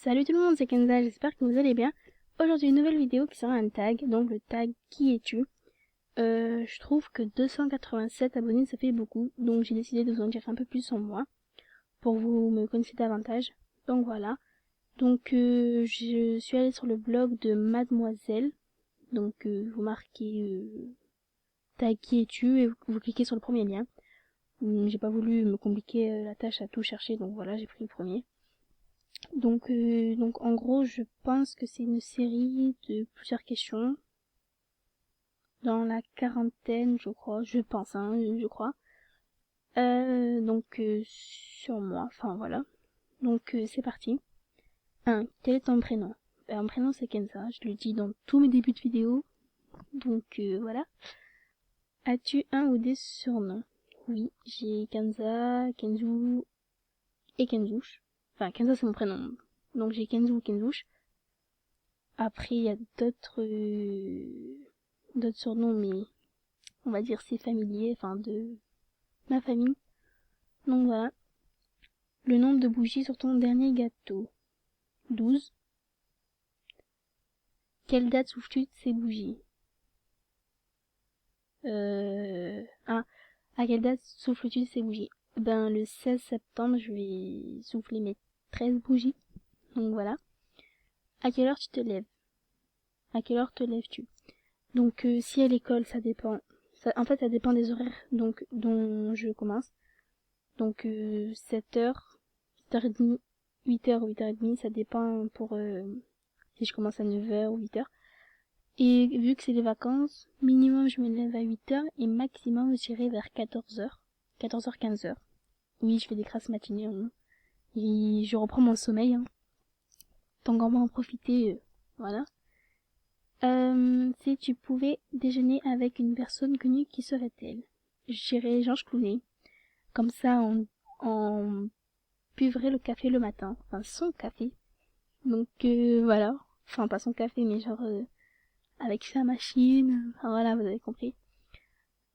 Salut tout le monde, c'est Kenza, j'espère que vous allez bien. Aujourd'hui, une nouvelle vidéo qui sera un tag, donc le tag Qui es-tu? Je trouve que 287 abonnés, ça fait beaucoup, donc j'ai décidé de vous en dire un peu plus sur moi, pour vous me connaître davantage. Donc voilà. Donc je suis allée sur le blog de Mademoiselle, donc vous marquez tag Qui es-tu et vous cliquez sur le premier lien. J'ai pas voulu me compliquer la tâche à tout chercher, donc voilà, j'ai pris le premier. Donc en gros, je pense que c'est une série de plusieurs questions dans la quarantaine, je crois, je pense, hein, je crois. Sur moi, enfin voilà. Donc c'est parti. 1. Quel est ton prénom? Mon prénom c'est Kenza, je le dis dans tous mes débuts de vidéo. Donc voilà. As-tu un ou des surnoms? Oui, j'ai Kenza, Kenzu et Kenzouche. Enfin, Kenza c'est mon prénom. Donc j'ai Kenzu ou Kenzouche. Après, il y a d'autres surnoms, mais on va dire c'est familier, enfin de ma famille. Donc voilà. Le nombre de bougies sur ton dernier gâteau. 12. Quelle date souffles-tu de ces bougies? Ah, à quelle date souffles-tu de ces bougies? Ben, le 16 septembre, je vais souffler mes 13 bougies. Donc voilà. À quelle heure tu te lèves? À quelle heure te lèves-tu? Donc, si à l'école, ça dépend. En fait, ça dépend des horaires dont je commence. Donc 7h, 7h30, 8h ou 8h30, ça dépend pour si je commence à 9h ou 8h. Et vu que c'est les vacances, minimum je me lève à 8h et maximum j'irai vers 14h, 14h, 15h. Oui, je fais des grasses matinées, hein. Et je reprends mon sommeil, hein. Tant qu'on va en profiter, voilà. Si tu pouvais déjeuner avec une personne connue, qui serait-elle? J'irais Georges Clooney. Comme ça, on buvrait le café le matin. Enfin, son café. Donc, voilà. Enfin, pas son café, mais genre, avec sa machine. Enfin, voilà, vous avez compris.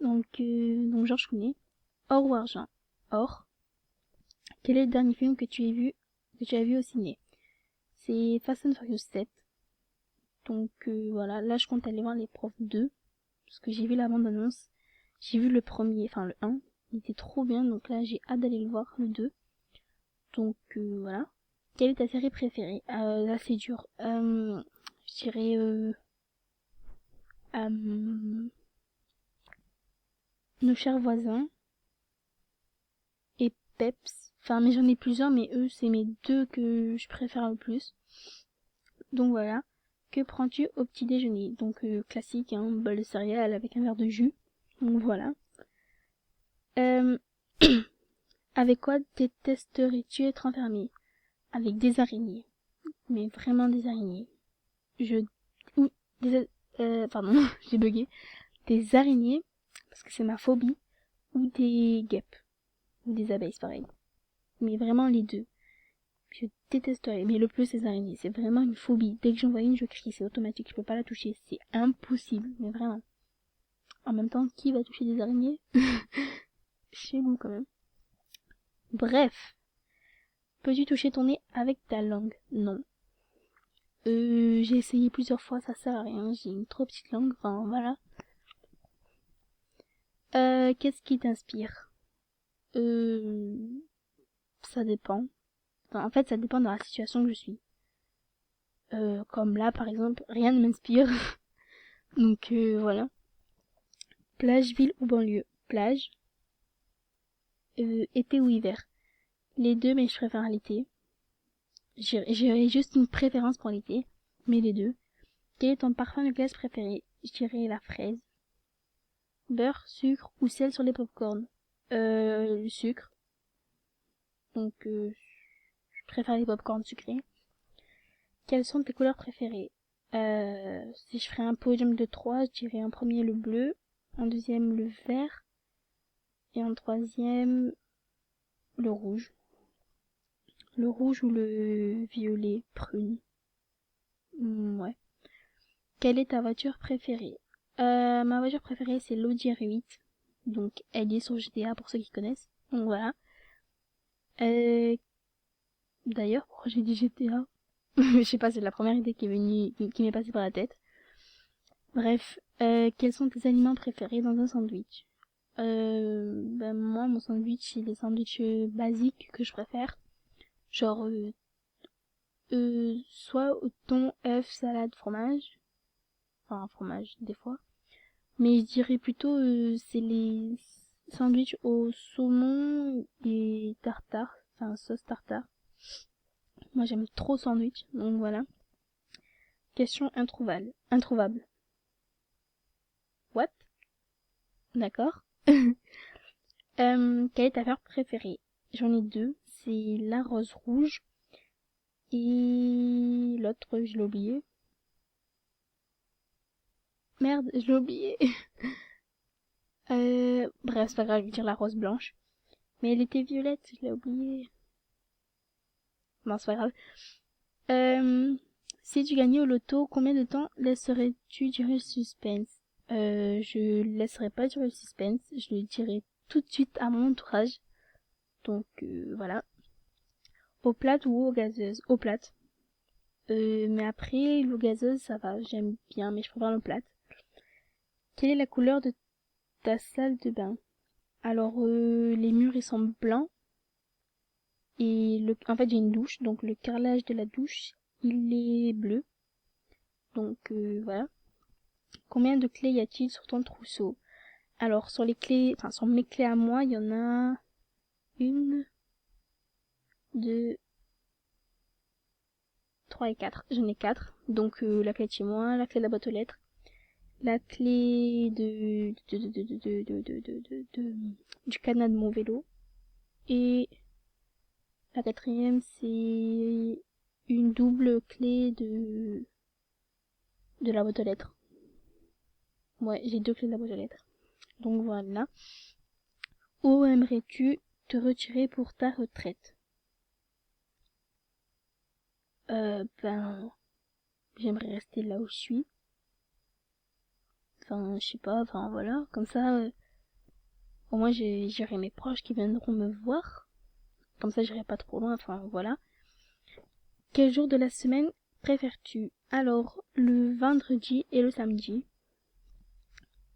Donc Georges Clooney. Or ou argent? Or. Quel est le dernier film que tu as vu au ciné? C'est Fast and Furious 7. Donc, voilà. Là, je compte aller voir les profs 2. Parce que j'ai vu la bande-annonce. J'ai vu le premier, enfin le 1. Il était trop bien, donc là, j'ai hâte d'aller le voir, le 2. Donc, voilà. Quelle est ta série préférée? Là, c'est dur. Je dirais Nos chers voisins et Peps. Enfin, mais j'en ai plusieurs, mais eux, c'est mes deux que je préfère le plus. Donc voilà. Que prends-tu au petit déjeuner? Donc classique, hein, bol de céréales avec un verre de jus. Donc voilà. Euh, avec quoi détesterais-tu être enfermé? Avec des araignées. Mais vraiment des araignées. Je... Ou des... pardon, j'ai bugué. Des araignées, parce que c'est ma phobie, ou des guêpes, ou des abeilles, c'est pareil. Mais vraiment les deux. Je détesterais, mais le plus les araignées, c'est vraiment une phobie. Dès que j'en vois une, je crie, c'est automatique, je peux pas la toucher, c'est impossible, mais vraiment. En même temps, qui va toucher des araignées? Chez nous quand même. Bref, peux-tu toucher ton nez avec ta langue? Non. J'ai essayé plusieurs fois, ça sert à rien, j'ai une trop petite langue, enfin voilà. Qu'est-ce qui t'inspire? Ça dépend. Enfin, en fait, ça dépend de la situation que je suis. Comme là, par exemple, rien ne m'inspire. Donc, voilà. Plage, ville ou banlieue? Plage. Été ou hiver? Les deux, mais je préfère l'été. J'ai juste une préférence pour l'été, mais les deux. Quel est ton parfum de glace préféré? Je dirais la fraise. Beurre, sucre ou sel sur les popcorn? Le sucre. Donc, je préfère les popcorn sucrés. Quelles sont tes couleurs préférées? Si je ferais un podium de 3, je dirais en premier le bleu, en deuxième le vert, et en troisième le rouge. Le rouge ou le violet prune. Ouais. Quelle est ta voiture préférée? Ma voiture préférée c'est l'Audi R8. Donc elle est sur GTA pour ceux qui connaissent. Donc voilà. D'ailleurs, pourquoi j'ai dit GTA? Je sais pas, c'est la première idée qui est venue, qui m'est passée par la tête. Bref, quels sont tes aliments préférés dans un sandwich? Moi, mon sandwich, c'est des sandwichs basiques que je préfère. Genre, soit au thon, œuf, salade, fromage. Enfin, fromage, des fois. Mais je dirais plutôt, c'est les sandwichs au saumon et tartare. Enfin, sauce tartare. Moi, j'aime trop sandwich, donc voilà. Question introuvable. Introuvable. What? D'accord. Quelle est ta fleur préférée? J'en ai deux. C'est la rose rouge et l'autre, je l'ai oublié. Merde, je l'ai oublié. Bref, c'est pas grave, je vais dire la rose blanche. Mais elle était violette, je l'ai oublié. Non, c'est pas grave. Si tu gagnais au loto, combien de temps laisserais-tu durer le suspense? Je laisserai pas durer le suspense. Je le dirai tout de suite à mon entourage. Donc, voilà. Eau plate ou eau gazeuse? Eau plate. Mais après, l'eau gazeuse, ça va, j'aime bien, mais je préfère l'eau plate. Quelle est la couleur de ta salle de bain? Alors, les murs, ils sont blancs. Et en fait, j'ai une douche, donc le carrelage de la douche, il est bleu. Donc, voilà. Combien de clés y a-t-il sur ton trousseau? Alors, sur les clés, enfin, sur mes clés à moi, il y en a une, deux, trois et quatre. J'en ai quatre. Donc, la clé de chez moi, la clé de la boîte aux lettres, la clé du canal de mon vélo. Et la quatrième, c'est une double clé de la boîte aux lettres. Ouais, j'ai deux clés de la boîte aux lettres. Donc voilà. Où aimerais-tu te retirer pour ta retraite? J'aimerais rester là où je suis. Enfin, je sais pas, enfin voilà. Comme ça, au moins j'irai mes proches qui viendront me voir. Comme ça, j'irai pas trop loin, enfin voilà. Quel jour de la semaine préfères-tu? Alors, le vendredi et le samedi.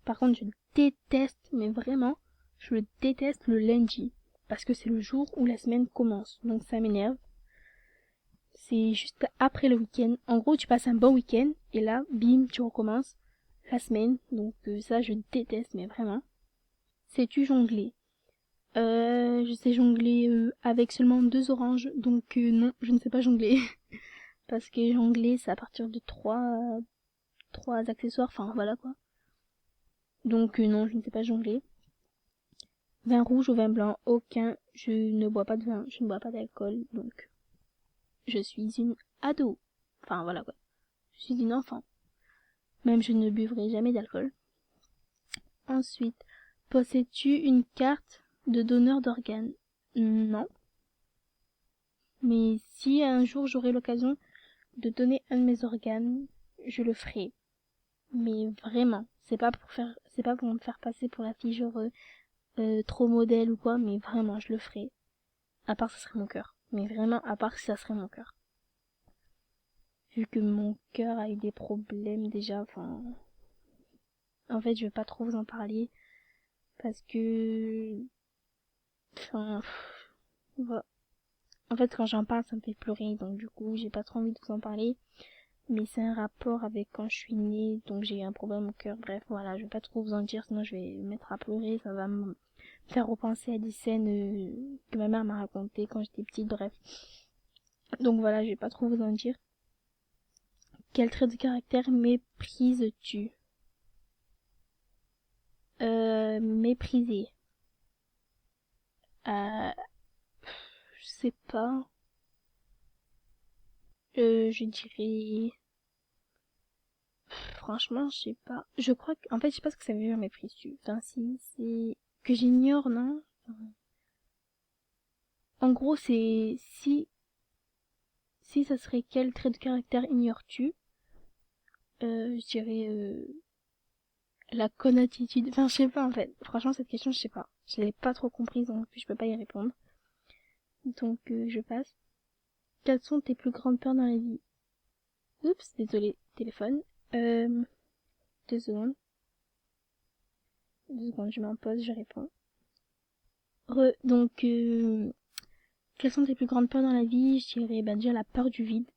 Par contre, je déteste, mais vraiment, je déteste le lundi. Parce que c'est le jour où la semaine commence. Donc ça m'énerve. C'est juste après le week-end. En gros, tu passes un bon week-end et là, bim, tu recommences la semaine. Donc ça, je déteste, mais vraiment. Sais-tu jongler? Je sais jongler avec seulement deux oranges. Donc non, je ne sais pas jongler. Parce que jongler, c'est à partir de trois accessoires. Enfin, voilà quoi. Donc non, je ne sais pas jongler. Vin rouge ou vin blanc? Aucun. Je ne bois pas de vin. Je ne bois pas d'alcool. Donc, je suis une ado. Enfin, voilà quoi. Je suis une enfant. Même je ne buvrai jamais d'alcool. Ensuite, possèdes-tu une carte de donneur d'organes? Non. Mais si un jour j'aurai l'occasion de donner un de mes organes, je le ferai. Mais vraiment, c'est pas pour me faire passer pour la fille genre trop modèle ou quoi, mais vraiment, je le ferai. À part ça serait mon cœur. Mais vraiment, à part ça serait mon cœur. Vu que mon cœur a eu des problèmes déjà, enfin... En fait, je vais pas trop vous en parler. Parce que... Enfin... Voilà. En fait, quand j'en parle, ça me fait pleurer. Donc du coup, j'ai pas trop envie de vous en parler. Mais c'est un rapport avec quand je suis née. Donc j'ai eu un problème au cœur. Bref, voilà, je vais pas trop vous en dire. Sinon, je vais me mettre à pleurer. Ça va me faire repenser à des scènes que ma mère m'a racontées quand j'étais petite. Bref. Donc voilà, je vais pas trop vous en dire. Quel trait de caractère méprises-tu? Mépriser. Euh, je sais pas. Je dirais... Franchement, je sais pas. Je crois que... En fait, je sais pas ce que ça veut dire méprises-tu. Enfin, si, c'est... Que j'ignore, non? En gros, c'est... Si ça serait quel trait de caractère ignores-tu? Je dirais... La connattitude. Enfin, je sais pas, en fait. Franchement, cette question, je sais pas. Je l'ai pas trop comprise, donc je peux pas y répondre. Donc, je passe. Quelles sont tes plus grandes peurs dans la vie? Oups, désolé, téléphone. 2 secondes. 2 secondes, je mets en pause, je réponds. Donc, quelles sont tes plus grandes peurs dans la vie? Je dirais déjà la peur du vide.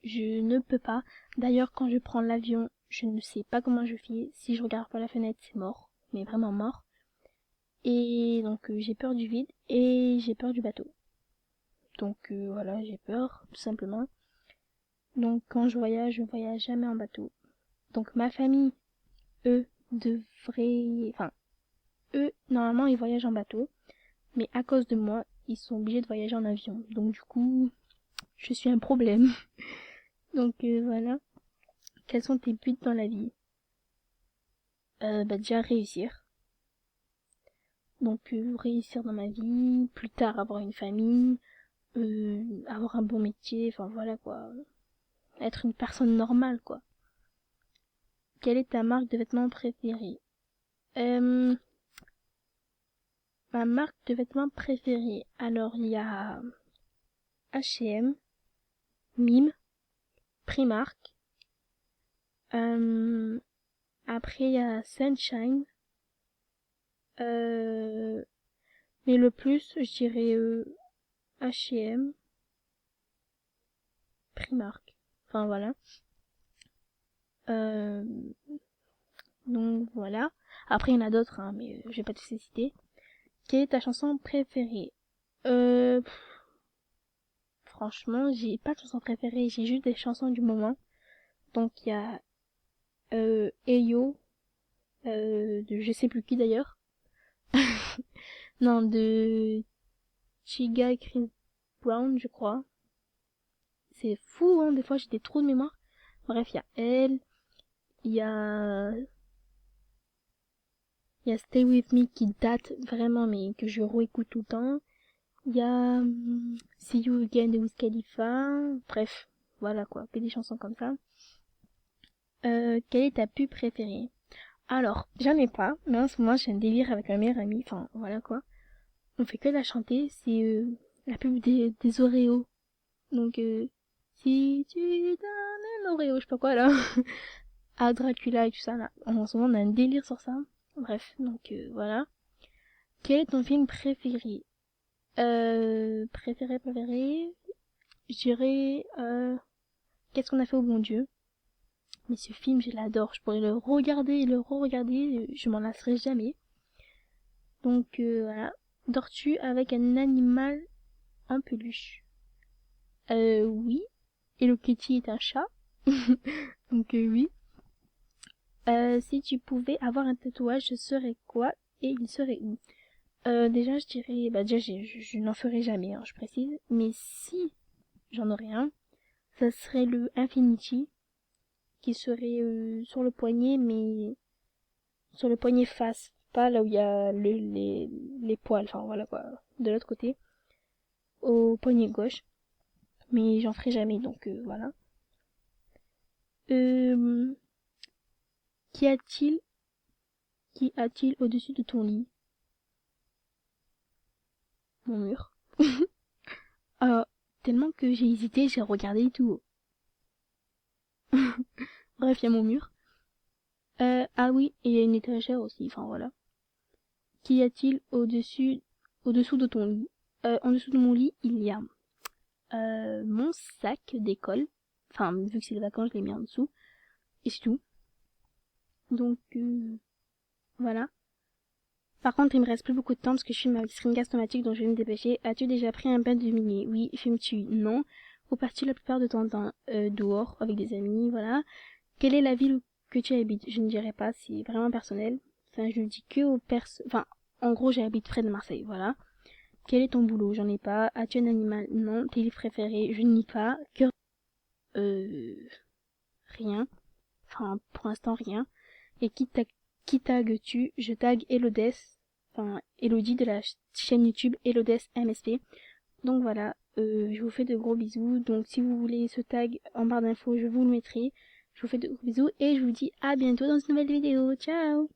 Je ne peux pas. D'ailleurs, quand je prends l'avion, je ne sais pas comment je fais. Si je regarde par la fenêtre, c'est mort. Mais vraiment mort. Et donc, j'ai peur du vide et j'ai peur du bateau. Donc, voilà, j'ai peur, tout simplement. Donc, quand je voyage jamais en bateau. Donc, ma famille, eux, devraient... Enfin, eux, normalement, ils voyagent en bateau. Mais à cause de moi, ils sont obligés de voyager en avion. Donc, du coup, je suis un problème. Donc, voilà. Quels sont tes buts dans la vie? Déjà réussir. Donc réussir dans ma vie, plus tard avoir une famille, avoir un bon métier, enfin voilà quoi. Être une personne normale quoi. Quelle est ta marque de vêtements préférée? Ma marque de vêtements préférée. Alors il y a H&M, Mime, Primark. Après il y a Sunshine. Mais le plus, je dirais H&M, Primark. Enfin voilà. Donc voilà. Après il y en a d'autres, hein, mais je vais pas tous les citer. Quelle est ta chanson préférée? Franchement, j'ai pas de chanson préférée, j'ai juste des chansons du moment. Donc il y a Eyo, de je sais plus qui d'ailleurs. Non, de Chiga et Chris Brown, je crois. C'est fou, hein, des fois j'ai des trous de mémoire. Bref, il y a elle, il y a Stay With Me qui date vraiment, mais que je réécoute tout le temps. Il y a See You Again de Wiz Khalifa. Bref, voilà quoi, que des chansons comme ça. Quelle est ta pub préférée? Alors, j'en ai pas, mais en ce moment j'ai un délire avec ma meilleure amie. Enfin, voilà quoi. On fait que la chanter. C'est la pub des Oreos. Donc, si tu donnes un Oreo, je sais pas quoi là. À Dracula et tout ça là. En ce moment on a un délire sur ça. Bref, donc voilà. Quel est ton film préféré? Préféré, je dirais, qu'est-ce qu'on a fait au bon Dieu? Mais ce film, je l'adore, je pourrais le regarder et le re-regarder, je m'en lasserai jamais. Donc, voilà. Dors-tu avec un animal en peluche? Oui. Hello Kitty est un chat. Donc, oui. Si tu pouvais avoir un tatouage, ce serait quoi? Et il serait où? Déjà, je dirais, déjà, je n'en ferai jamais, hein, je précise. Mais si j'en aurais un, ça serait le Infinity, qui serait sur le poignet, mais sur le poignet face, pas là où il y a les poils, enfin voilà quoi, de l'autre côté, au poignet gauche. Mais j'en ferai jamais, donc voilà. Euh, Qu'y a-t-il, qu'y a-t-il au-dessus de ton lit? Mon mur. euh, Tellement que j'ai hésité, j'ai regardé tout haut. Bref, il y a mon mur. Ah oui, et il y a une étagère aussi, enfin voilà. Qu'y a-t-il au-dessous de ton lit? En dessous de mon lit, il y a mon sac d'école. Enfin, vu que c'est les vacances, je l'ai mis en dessous. Et c'est tout. Donc, voilà. Par contre, il me reste plus beaucoup de temps parce que je filme avec Screencast automatique, donc je vais me dépêcher. As-tu déjà pris un bain de minuit? Oui. Fumes-tu? Non. Où pars-tu la plupart de ton temps? Dehors, avec des amis, voilà. Quelle est la ville que tu habites? Je ne dirais pas, c'est vraiment personnel. Enfin, je le dis que aux personnes... Enfin, en gros, j'habite près de Marseille, voilà. Quel est ton boulot? J'en ai pas. As-tu un animal? Non. Tes livres préférés? Je n'y pas. Que... Rien. Enfin, pour l'instant, rien. Et qui tagues-tu? Je tag Elodès. Enfin, Elodie de la chaîne YouTube Elodès MSP. Donc voilà, je vous fais de gros bisous. Donc si vous voulez ce tag en barre d'infos, je vous le mettrai. Je vous fais de gros bisous et je vous dis à bientôt dans une nouvelle vidéo. Ciao!